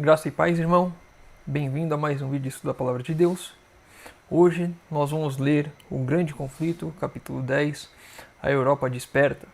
Graça e paz, irmão. Bem-vindo a mais um vídeo de estudo da Palavra de Deus. Hoje nós vamos ler O Grande Conflito, capítulo 10, A Europa Desperta.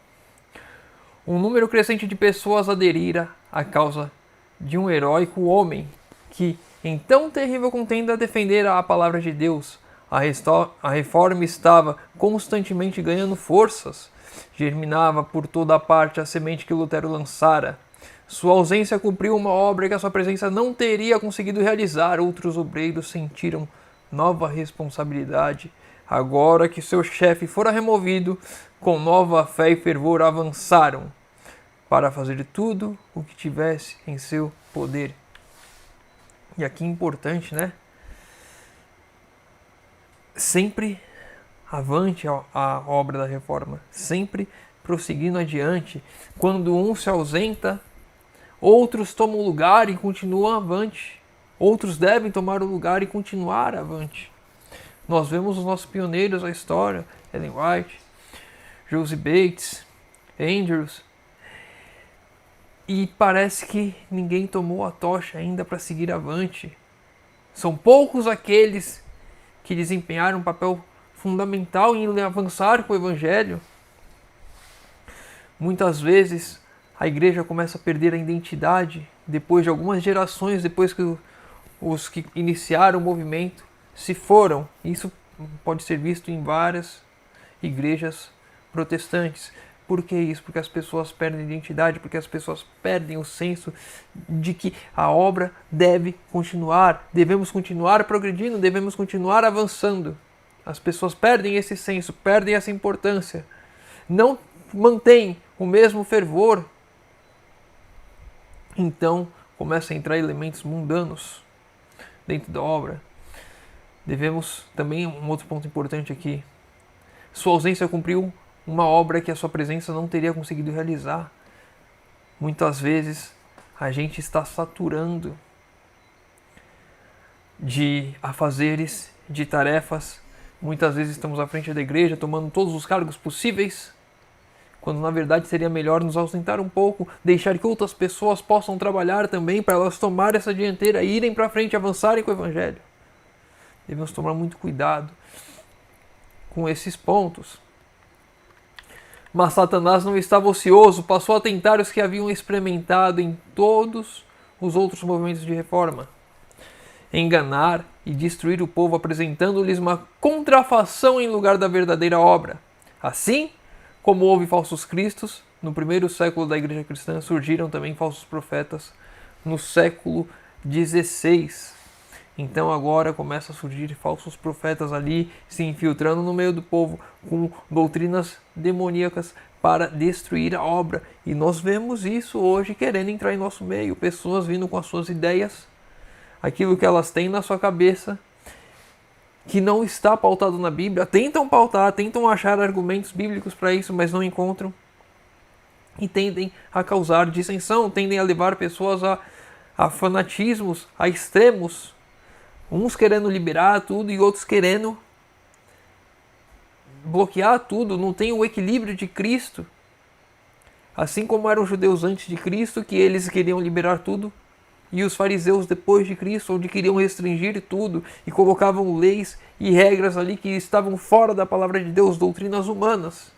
Um número crescente de pessoas aderira à causa de um heróico homem que, em tão terrível contenda, defendera a Palavra de Deus. A reforma estava constantemente ganhando forças. Germinava por toda a parte a semente que Lutero lançara. Sua ausência cumpriu uma obra que a sua presença não teria conseguido realizar. Outros obreiros sentiram nova responsabilidade. Agora que seu chefe fora removido, com nova fé e fervor avançaram para fazer tudo o que tivesse em seu poder. E aqui é importante, né? Sempre avante a obra da reforma, sempre prosseguindo adiante. Quando um se ausenta, outros tomam o lugar e continuam avante. Outros devem tomar o lugar e continuar avante. Nós vemos os nossos pioneiros da história, Ellen White, Josie Bates, Andrews, e parece que ninguém tomou a tocha ainda para seguir avante. São poucos aqueles que desempenharam um papel fundamental em avançar com o Evangelho. Muitas vezes a igreja começa a perder a identidade depois de algumas gerações, depois que os que iniciaram o movimento se foram. Isso pode ser visto em várias igrejas protestantes. Por que isso? Porque as pessoas perdem a identidade, porque as pessoas perdem o senso de que a obra deve continuar, devemos continuar progredindo, devemos continuar avançando. As pessoas perdem esse senso, perdem essa importância, não mantêm o mesmo fervor. Então começam a entrar elementos mundanos dentro da obra. Devemos também, um outro ponto importante aqui, sua ausência cumpriu uma obra que a sua presença não teria conseguido realizar. Muitas vezes a gente está saturando de afazeres, de tarefas. Muitas vezes estamos à frente da igreja tomando todos os cargos possíveis, quando na verdade seria melhor nos ausentar um pouco, deixar que outras pessoas possam trabalhar também para elas tomarem essa dianteira, irem para frente, avançarem com o Evangelho. Devemos tomar muito cuidado com esses pontos. Mas Satanás não estava ocioso, passou a tentar os que haviam experimentado em todos os outros movimentos de reforma. Enganar e destruir o povo, apresentando-lhes uma contrafação em lugar da verdadeira obra. Assim como houve falsos cristos, no primeiro século da igreja cristã surgiram também falsos profetas no século XVI. Então agora começa a surgir falsos profetas ali, se infiltrando no meio do povo, com doutrinas demoníacas para destruir a obra. E nós vemos isso hoje querendo entrar em nosso meio. Pessoas vindo com as suas ideias, aquilo que elas têm na sua cabeça, que não está pautado na Bíblia. Tentam pautar, tentam achar argumentos bíblicos para isso, mas não encontram. E tendem a causar dissensão, tendem a levar pessoas a fanatismos, a extremos. Uns querendo liberar tudo e outros querendo bloquear tudo. Não tem o equilíbrio de Cristo. Assim como eram os judeus antes de Cristo, que eles queriam liberar tudo, e os fariseus depois de Cristo, onde queriam restringir tudo e colocavam leis e regras ali que estavam fora da palavra de Deus, doutrinas humanas.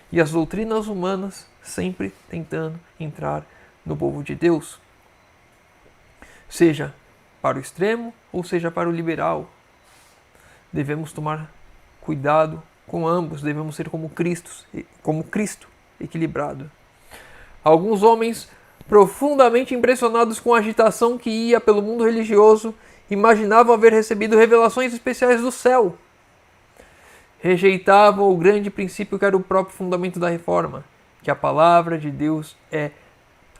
E as doutrinas humanas sempre tentando entrar no povo de Deus. Seja para o extremo ou seja para o liberal. Devemos tomar cuidado com ambos, devemos ser como Cristo, equilibrado. Alguns homens profundamente impressionados com a agitação que ia pelo mundo religioso, imaginavam haver recebido revelações especiais do céu. Rejeitavam o grande princípio que era o próprio fundamento da reforma, que a palavra de Deus é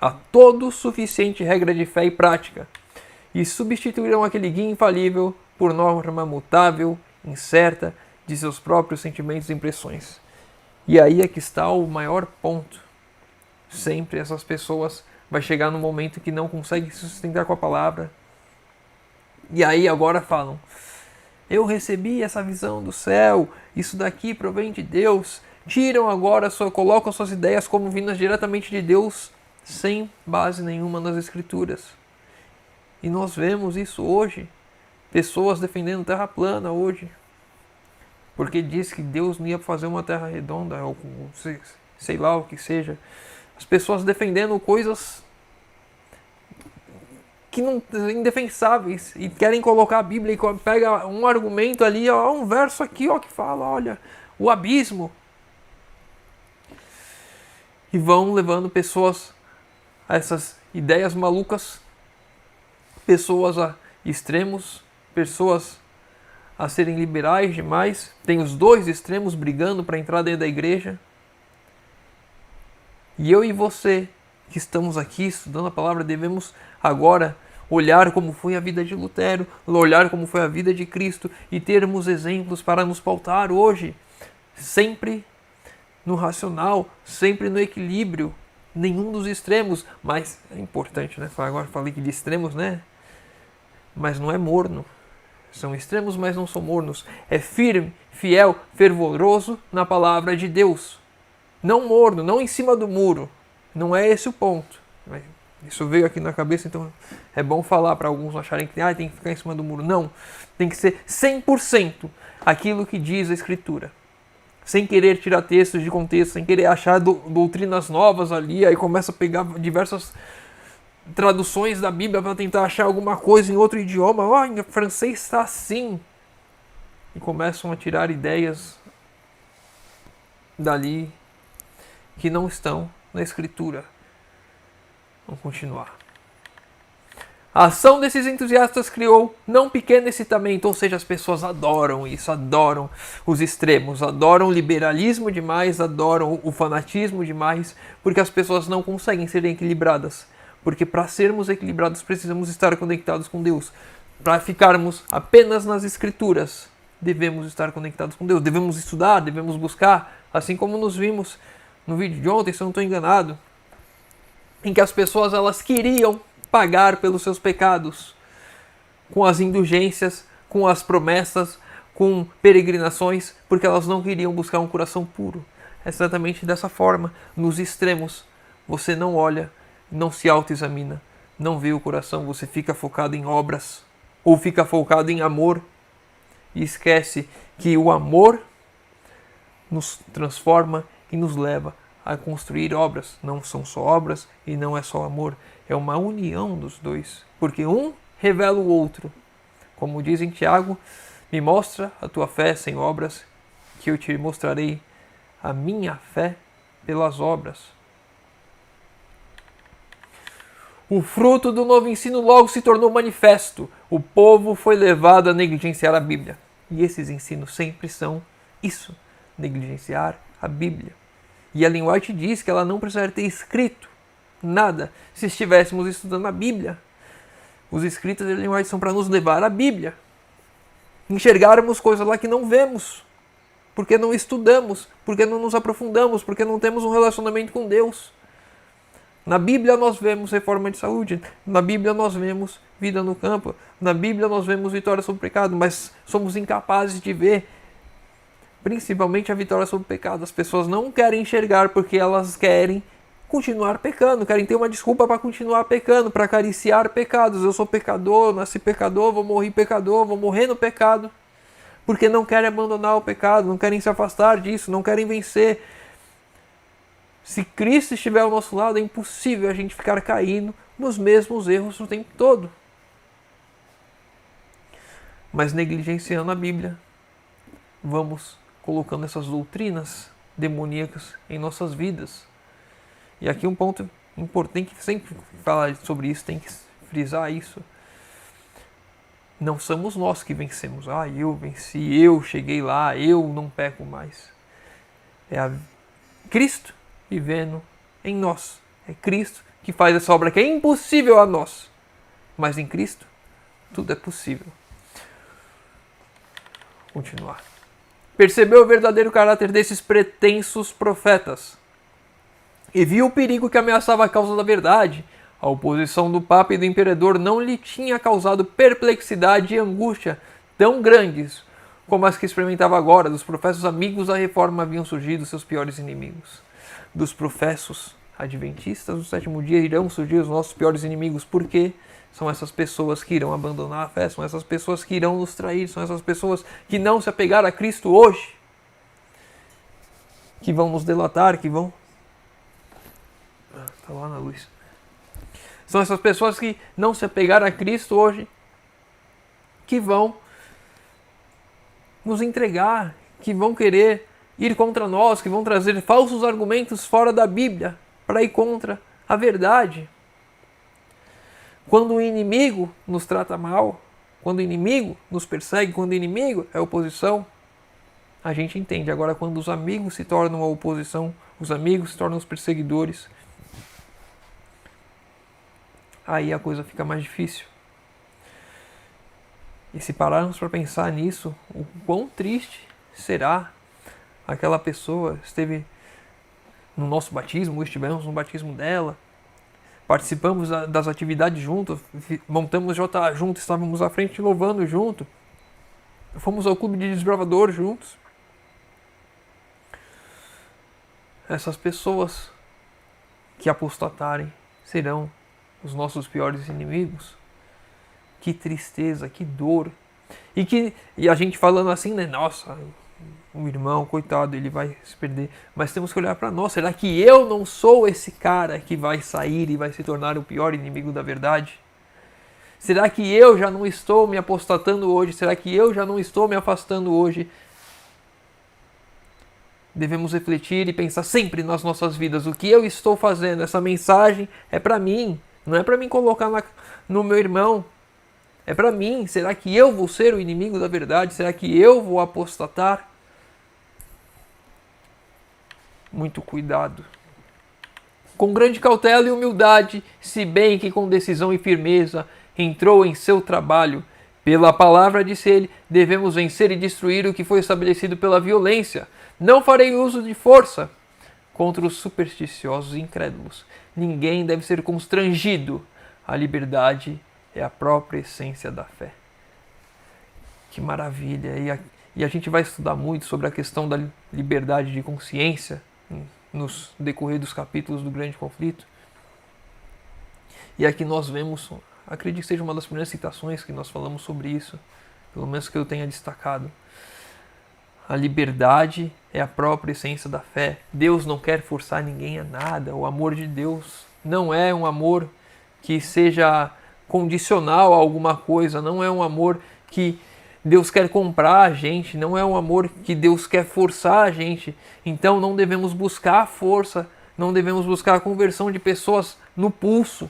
a todo suficiente regra de fé e prática, e substituíram aquele guia infalível por norma mutável, incerta, de seus próprios sentimentos e impressões. E aí é que está o maior ponto. Sempre essas pessoas vai chegar num momento que não conseguem se sustentar com a palavra. E aí agora falam, eu recebi essa visão do céu, isso daqui provém de Deus. Tiram agora, colocam suas ideias como vindas diretamente de Deus, sem base nenhuma nas Escrituras. E nós vemos isso hoje. Pessoas defendendo terra plana hoje. Porque diz que Deus não ia fazer uma terra redonda, ou sei lá o que seja. As pessoas defendendo coisas que não indefensáveis e querem colocar a Bíblia e pega um argumento ali, ó, um verso aqui, ó, que fala, olha, o abismo. E vão levando pessoas a essas ideias malucas, pessoas a extremos, pessoas a serem liberais demais. Tem os dois extremos brigando para entrar dentro da igreja. E eu e você, que estamos aqui estudando a palavra, devemos agora olhar como foi a vida de Lutero, olhar como foi a vida de Cristo e termos exemplos para nos pautar hoje, sempre no racional, sempre no equilíbrio, nenhum dos extremos. Mas é importante, né? Agora falei que de extremos, né? Mas não é morno. São extremos, mas não são mornos. É firme, fiel, fervoroso na palavra de Deus. Não morno, não em cima do muro. Não é esse o ponto. Isso veio aqui na cabeça, então é bom falar para alguns acharem que tem que ficar em cima do muro. Não, tem que ser 100% aquilo que diz a Escritura. Sem querer tirar textos de contexto, sem querer achar doutrinas novas ali, aí começa a pegar diversas traduções da Bíblia para tentar achar alguma coisa em outro idioma. Oh, em francês está assim. E começam a tirar ideias dali que não estão na Escritura. Vamos continuar. A ação desses entusiastas criou não pequeno excitamento, ou seja, as pessoas adoram isso, adoram os extremos, adoram o liberalismo demais, adoram o fanatismo demais, porque as pessoas não conseguem ser equilibradas. Porque para sermos equilibrados precisamos estar conectados com Deus. Para ficarmos apenas nas Escrituras, devemos estar conectados com Deus, devemos estudar, devemos buscar, assim como nos vimos no vídeo de ontem, se eu não estou enganado, em que as pessoas elas queriam pagar pelos seus pecados com as indulgências, com as promessas, com peregrinações, porque elas não queriam buscar um coração puro. É exatamente dessa forma, nos extremos. Você não olha, não se autoexamina, não vê o coração, você fica focado em obras, ou fica focado em amor, e esquece que o amor nos transforma e nos leva a construir obras. Não são só obras e não é só amor, é uma união dos dois, porque um revela o outro. Como diz em Tiago, me mostra a tua fé sem obras, que eu te mostrarei a minha fé pelas obras. O fruto do novo ensino logo se tornou manifesto. O povo foi levado a negligenciar a Bíblia. E esses ensinos sempre são isso, negligenciar a Bíblia. E Ellen White diz que ela não precisaria ter escrito nada se estivéssemos estudando a Bíblia. Os escritos de Ellen White são para nos levar à Bíblia. Enxergarmos coisas lá que não vemos, porque não estudamos, porque não nos aprofundamos, porque não temos um relacionamento com Deus. Na Bíblia nós vemos reforma de saúde, na Bíblia nós vemos vida no campo, na Bíblia nós vemos vitória sobre o pecado, mas somos incapazes de ver principalmente a vitória sobre o pecado. As pessoas não querem enxergar porque elas querem continuar pecando, querem ter uma desculpa para continuar pecando, para acariciar pecados. Eu sou pecador, nasci pecador, vou morrer pecador, vou morrer no pecado. Porque não querem abandonar o pecado, não querem se afastar disso, não querem vencer. Se Cristo estiver ao nosso lado, é impossível a gente ficar caindo nos mesmos erros o tempo todo. Mas negligenciando a Bíblia, vamos colocando essas doutrinas demoníacas em nossas vidas. E aqui um ponto importante, tem que sempre falar sobre isso, tem que frisar isso. Não somos nós que vencemos. Ah, eu venci, eu cheguei lá, eu não peco mais. É Cristo vivendo em nós. É Cristo que faz essa obra que é impossível a nós. Mas em Cristo, tudo é possível. Continuar. Percebeu o verdadeiro caráter desses pretensos profetas e viu o perigo que ameaçava a causa da verdade. A oposição do Papa e do Imperador não lhe tinha causado perplexidade e angústia tão grandes como as que experimentava agora. Dos professos amigos da Reforma haviam surgido seus piores inimigos. Dos professos adventistas do sétimo dia irão surgir os nossos piores inimigos. Por quê? São essas pessoas que irão abandonar a fé, são essas pessoas que irão nos trair, são essas pessoas que não se apegaram a Cristo hoje, que vão nos delatar, que vão... Tá lá na luz. São essas pessoas que não se apegaram a Cristo hoje, que vão nos entregar, que vão querer ir contra nós, que vão trazer falsos argumentos fora da Bíblia para ir contra a verdade. Quando o inimigo nos trata mal, quando o inimigo nos persegue, quando o inimigo é oposição, a gente entende. Agora, quando os amigos se tornam a oposição, os amigos se tornam os perseguidores, aí a coisa fica mais difícil. E se pararmos para pensar nisso, o quão triste será aquela pessoa esteve no nosso batismo, estivemos no batismo dela, participamos das atividades juntos, montamos JA juntos, estávamos à frente louvando junto, fomos ao clube de desbravador juntos. Essas pessoas que apostatarem serão os nossos piores inimigos. Que tristeza, que dor. E a gente falando assim, né? Nossa, o irmão, coitado, ele vai se perder. Mas temos que olhar para nós. Será que eu não sou esse cara que vai sair e vai se tornar o pior inimigo da verdade? Será que eu já não estou me apostatando hoje? Será que eu já não estou me afastando hoje? Devemos refletir e pensar sempre nas nossas vidas. O que eu estou fazendo? Essa mensagem é para mim. Não é para mim colocar no meu irmão. É para mim. Será que eu vou ser o inimigo da verdade? Será que eu vou apostatar? Muito cuidado. Com grande cautela e humildade, se bem que com decisão e firmeza, entrou em seu trabalho. Pela palavra, disse ele, devemos vencer e destruir o que foi estabelecido pela violência. Não farei uso de força contra os supersticiosos e incrédulos. Ninguém deve ser constrangido. A liberdade é a própria essência da fé. Que maravilha! E a gente vai estudar muito sobre a questão da liberdade de consciência nos decorrer dos capítulos do Grande Conflito. E aqui nós vemos, acredito que seja uma das primeiras citações que nós falamos sobre isso, pelo menos que eu tenha destacado. A liberdade é a própria essência da fé. Deus não quer forçar ninguém a nada. O amor de Deus não é um amor que seja condicional a alguma coisa, não é um amor que Deus quer comprar a gente, não é um amor que Deus quer forçar a gente. Então não devemos buscar a força, não devemos buscar a conversão de pessoas no pulso.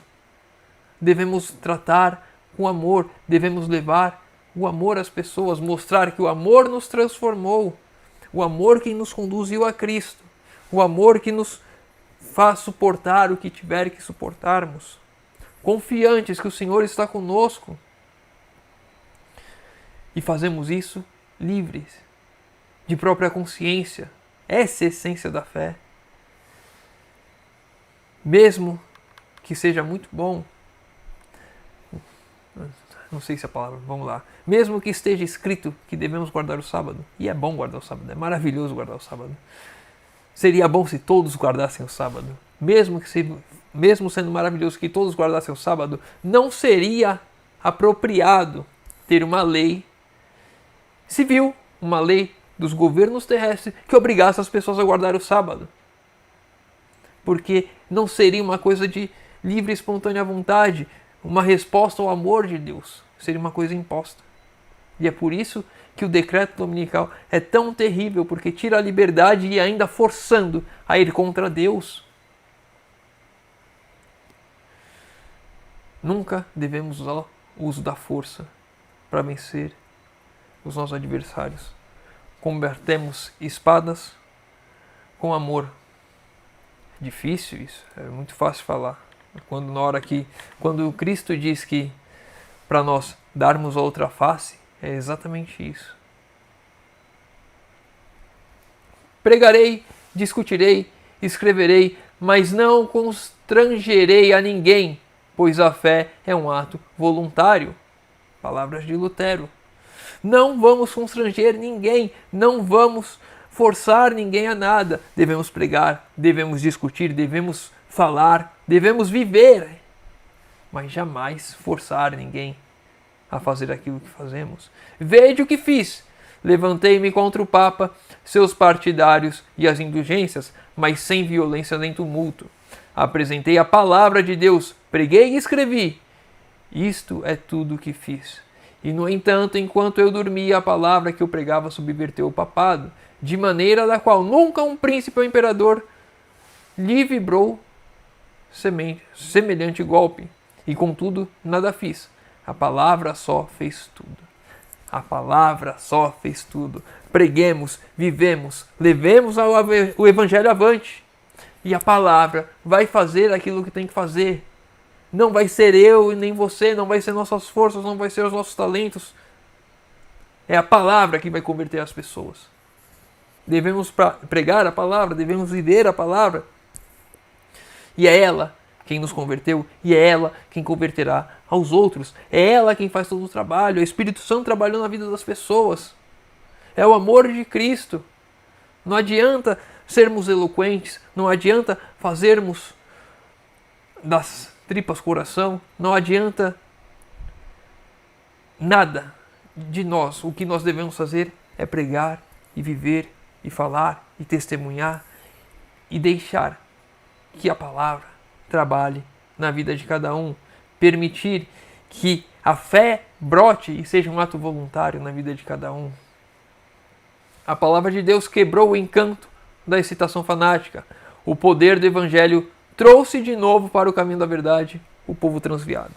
Devemos tratar com amor, devemos levar o amor às pessoas, mostrar que o amor nos transformou, o amor que nos conduziu a Cristo, o amor que nos faz suportar o que tiver que suportarmos, confiantes que o Senhor está conosco. E fazemos isso livres, de própria consciência. Essa é a essência da fé. Mesmo que seja muito bom, não sei se é a palavra, vamos lá. Mesmo que esteja escrito que devemos guardar o sábado, e é bom guardar o sábado, é maravilhoso guardar o sábado. Seria bom se todos guardassem o sábado. Mesmo sendo maravilhoso que todos guardassem o sábado, não seria apropriado ter uma lei civil, uma lei dos governos terrestres que obrigasse as pessoas a guardar o sábado. Porque não seria uma coisa de livre e espontânea vontade, uma resposta ao amor de Deus. Seria uma coisa imposta. E é por isso que o decreto dominical é tão terrível, porque tira a liberdade e ainda forçando a ir contra Deus. Nunca devemos usar o uso da força para vencer os nossos adversários. Combatemos espadas com amor. Difícil isso, é muito fácil falar. Quando Cristo diz que para nós darmos a outra face, é exatamente isso. Pregarei, discutirei, escreverei, mas não constrangerei a ninguém, pois a fé é um ato voluntário. Palavras de Lutero. Não vamos constranger ninguém, não vamos forçar ninguém a nada. Devemos pregar, devemos discutir, devemos falar, devemos viver, mas jamais forçar ninguém a fazer aquilo que fazemos. Vede o que fiz. Levantei-me contra o Papa, seus partidários e as indulgências, mas sem violência nem tumulto. Apresentei a palavra de Deus, preguei e escrevi. Isto é tudo o que fiz. E, no entanto, enquanto eu dormia, a palavra que eu pregava subverteu o papado, de maneira da qual nunca um príncipe ou imperador lhe vibrou semelhante golpe. E, contudo, nada fiz. A palavra só fez tudo. A palavra só fez tudo. Preguemos, vivemos, levemos o evangelho avante. E a palavra vai fazer aquilo que tem que fazer. Não vai ser eu e nem você, não vai ser nossas forças, não vai ser os nossos talentos. É a palavra que vai converter as pessoas. Devemos pregar a palavra, devemos viver a palavra. E é ela quem nos converteu, e é ela quem converterá aos outros. É ela quem faz todo o trabalho. É o Espírito Santo trabalhando na vida das pessoas. É o amor de Cristo. Não adianta sermos eloquentes, não adianta fazermos das tripas coração, não adianta nada de nós. O que nós devemos fazer é pregar e viver e falar e testemunhar e deixar que a palavra trabalhe na vida de cada um, permitir que a fé brote e seja um ato voluntário na vida de cada um. A palavra de Deus quebrou o encanto da excitação fanática. O poder do Evangelho trouxe de novo para o caminho da verdade o povo transviado.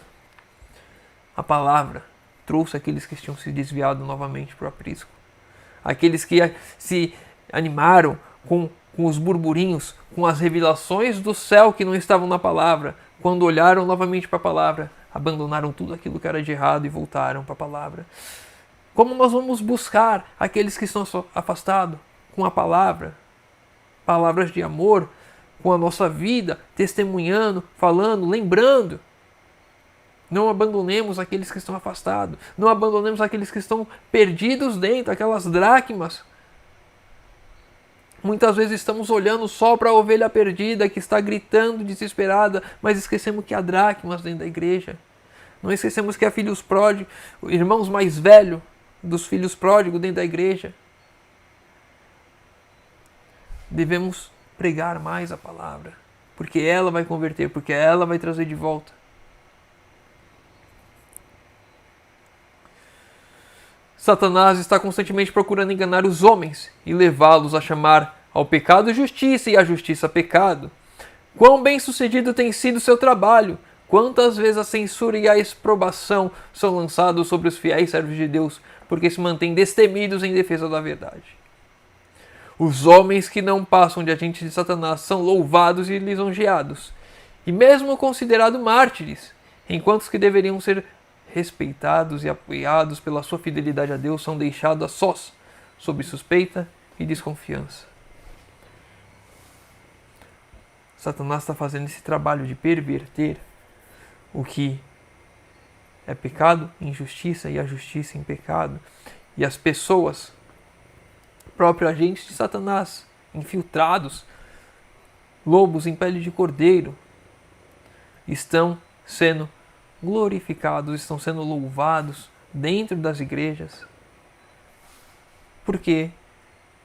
A palavra trouxe aqueles que tinham se desviado novamente para o aprisco. Aqueles que se animaram com os burburinhos, com as revelações do céu que não estavam na palavra, quando olharam novamente para a palavra, abandonaram tudo aquilo que era de errado e voltaram para a palavra. Como nós vamos buscar aqueles que estão afastados com a palavra? Palavras de amor, com a nossa vida, testemunhando, falando, lembrando. Não abandonemos aqueles que estão afastados. Não abandonemos aqueles que estão perdidos dentro, aquelas dracmas. Muitas vezes estamos olhando só para a ovelha perdida que está gritando desesperada, mas esquecemos que há dracmas dentro da igreja. Não esquecemos que há filhos pródigos, irmãos mais velhos dos filhos pródigos dentro da igreja. Devemos pregar mais a palavra, porque ela vai converter, porque ela vai trazer de volta. Satanás está constantemente procurando enganar os homens e levá-los a chamar ao pecado justiça e à justiça pecado. Quão bem-sucedido tem sido seu trabalho! Quantas vezes a censura e a exprobação são lançados sobre os fiéis servos de Deus, porque se mantêm destemidos em defesa da verdade. Os homens que não passam de agentes de Satanás são louvados e lisonjeados, e mesmo considerados mártires, enquanto os que deveriam ser respeitados e apoiados pela sua fidelidade a Deus são deixados a sós, sob suspeita e desconfiança. Satanás está fazendo esse trabalho de perverter o que é pecado em justiça e a justiça em pecado. E as pessoas, próprios agentes de Satanás, infiltrados, lobos em pele de cordeiro, estão sendo glorificados, estão sendo louvados dentro das igrejas, porque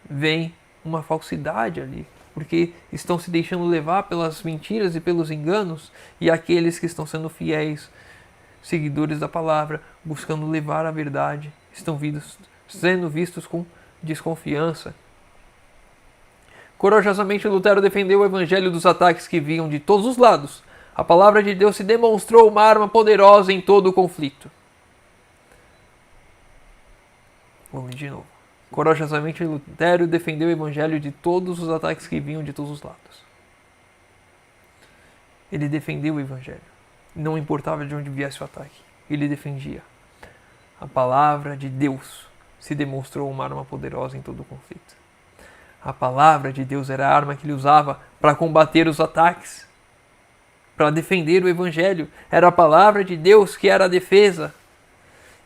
vem uma falsidade ali, porque estão se deixando levar pelas mentiras e pelos enganos, e aqueles que estão sendo fiéis, seguidores da palavra, buscando levar a verdade, estão sendo vistos com desconfiança. Corajosamente, Lutero defendeu o evangelho dos ataques que vinham de todos os lados. A palavra de Deus se demonstrou uma arma poderosa em todo o conflito. Vamos de novo. Corajosamente, Lutero defendeu o evangelho de todos os ataques que vinham de todos os lados. Ele defendeu o evangelho. Não importava de onde viesse o ataque. Ele defendia. A palavra de Deus se demonstrou uma arma poderosa em todo o conflito. A palavra de Deus era a arma que ele usava para combater os ataques, para defender o evangelho. Era a palavra de Deus que era a defesa.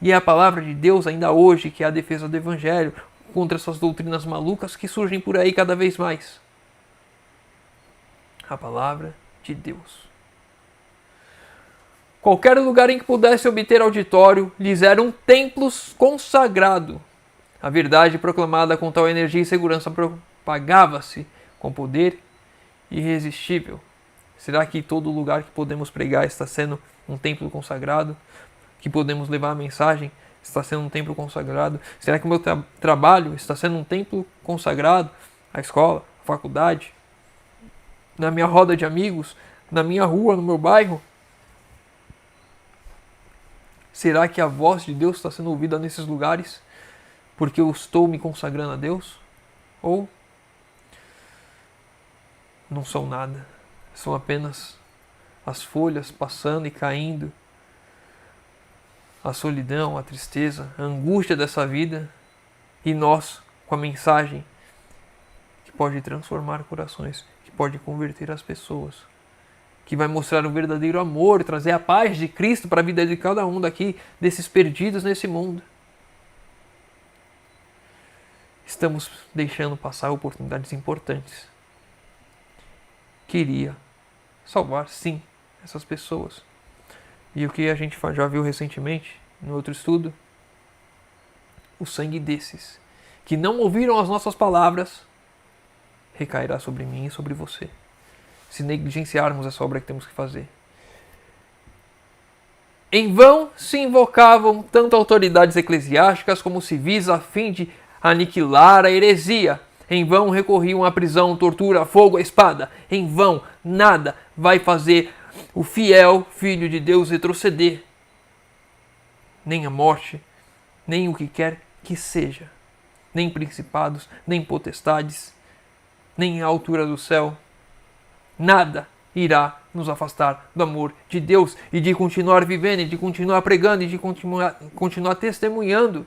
E é a palavra de Deus ainda hoje que é a defesa do evangelho contra essas doutrinas malucas que surgem por aí cada vez mais. A palavra de Deus. Qualquer lugar em que pudesse obter auditório lhes era um templo consagrado. A verdade proclamada com tal energia e segurança propagava-se com poder irresistível. Será que todo lugar que podemos pregar está sendo um templo consagrado? Que podemos levar a mensagem está sendo um templo consagrado? Será que o meu trabalho está sendo um templo consagrado? A escola, a faculdade, na minha roda de amigos, na minha rua, no meu bairro? Será que a voz de Deus está sendo ouvida nesses lugares porque eu estou me consagrando a Deus? Ou não são nada, são apenas as folhas passando e caindo, a solidão, a tristeza, a angústia dessa vida, e nós com a mensagem que pode transformar corações, que pode converter as pessoas, que vai mostrar o verdadeiro amor, trazer a paz de Cristo para a vida de cada um daqui, desses perdidos nesse mundo. Estamos deixando passar oportunidades importantes. Queria salvar, sim, essas pessoas. E o que a gente já viu recentemente, no outro estudo, o sangue desses, que não ouviram as nossas palavras, recairá sobre mim e sobre você, se negligenciarmos essa obra que temos que fazer. Em vão se invocavam tanto autoridades eclesiásticas como civis a fim de aniquilar a heresia. Em vão recorriam à prisão, tortura, fogo, à espada. Em vão, nada vai fazer o fiel Filho de Deus retroceder. Nem a morte, nem o que quer que seja. Nem principados, nem potestades, nem a altura do céu. Nada irá nos afastar do amor de Deus e de continuar vivendo, e de continuar pregando, e de continuar testemunhando.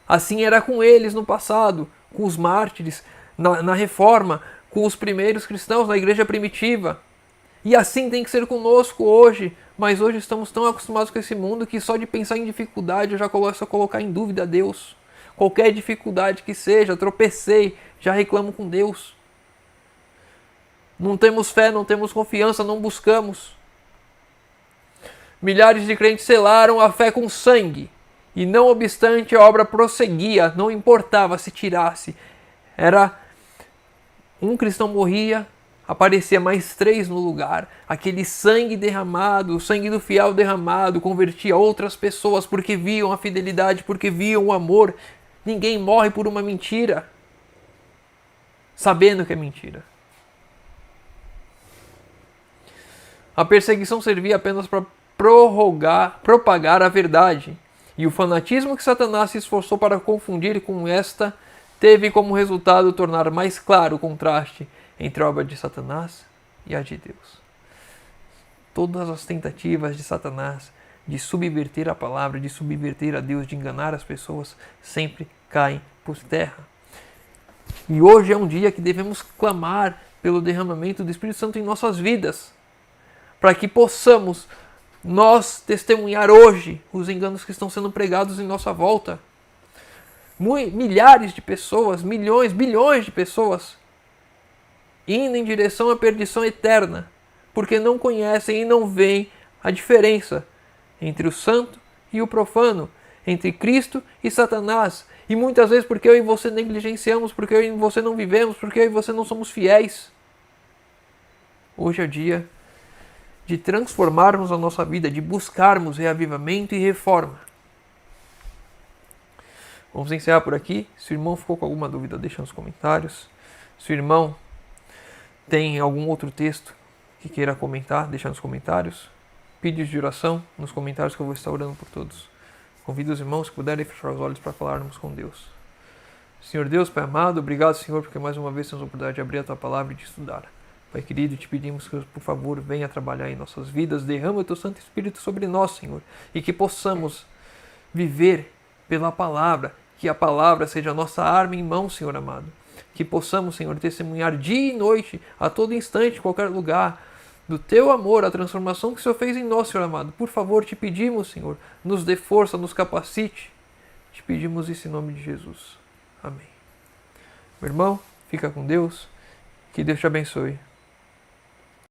Assim era com eles no passado, com os mártires, na Reforma, com os primeiros cristãos na igreja primitiva. E assim tem que ser conosco hoje. Mas hoje estamos tão acostumados com esse mundo que só de pensar em dificuldade eu já começo a colocar em dúvida a Deus. Qualquer dificuldade que seja, tropecei, já reclamo com Deus. Não temos fé, não temos confiança, não buscamos. Milhares de crentes selaram a fé com sangue. E não obstante a obra prosseguia, não importava se tirasse. Era um cristão morria, aparecia mais 3 no lugar. Aquele sangue derramado, o sangue do fiel derramado, convertia outras pessoas porque viam a fidelidade, porque viam o amor. Ninguém morre por uma mentira, sabendo que é mentira. A perseguição servia apenas para propagar a verdade. E o fanatismo que Satanás se esforçou para confundir com esta teve como resultado tornar mais claro o contraste entre a obra de Satanás e a de Deus. Todas as tentativas de Satanás de subverter a palavra, de subverter a Deus, de enganar as pessoas, sempre caem por terra. E hoje é um dia que devemos clamar pelo derramamento do Espírito Santo em nossas vidas, para que possamos nós testemunhar hoje os enganos que estão sendo pregados em nossa volta. Milhares de pessoas, milhões, bilhões de pessoas indo em direção à perdição eterna, porque não conhecem e não veem a diferença entre o santo e o profano, entre Cristo e Satanás. E muitas vezes porque eu e você negligenciamos, porque eu e você não vivemos, porque eu e você não somos fiéis. Hoje é o dia de transformarmos a nossa vida, de buscarmos reavivamento e reforma. Vamos encerrar por aqui. Se o irmão ficou com alguma dúvida, deixa nos comentários. Se o irmão tem algum outro texto que queira comentar, deixa nos comentários. Pedidos de oração nos comentários que eu vou estar orando por todos. Convido os irmãos que puderem fechar os olhos para falarmos com Deus. Senhor Deus, Pai amado, obrigado, Senhor, porque mais uma vez temos a oportunidade de abrir a Tua Palavra e de estudar. Pai querido, te pedimos que, por favor, venha trabalhar em nossas vidas, derrama o Teu Santo Espírito sobre nós, Senhor, e que possamos viver pela Palavra, que a Palavra seja a nossa arma em mão, Senhor amado. Que possamos, Senhor, testemunhar dia e noite, a todo instante, em qualquer lugar, do Teu amor, a transformação que o Senhor fez em nós, Senhor amado. Por favor, te pedimos, Senhor, nos dê força, nos capacite. Te pedimos isso em nome de Jesus. Amém. Meu irmão, fica com Deus. Que Deus te abençoe.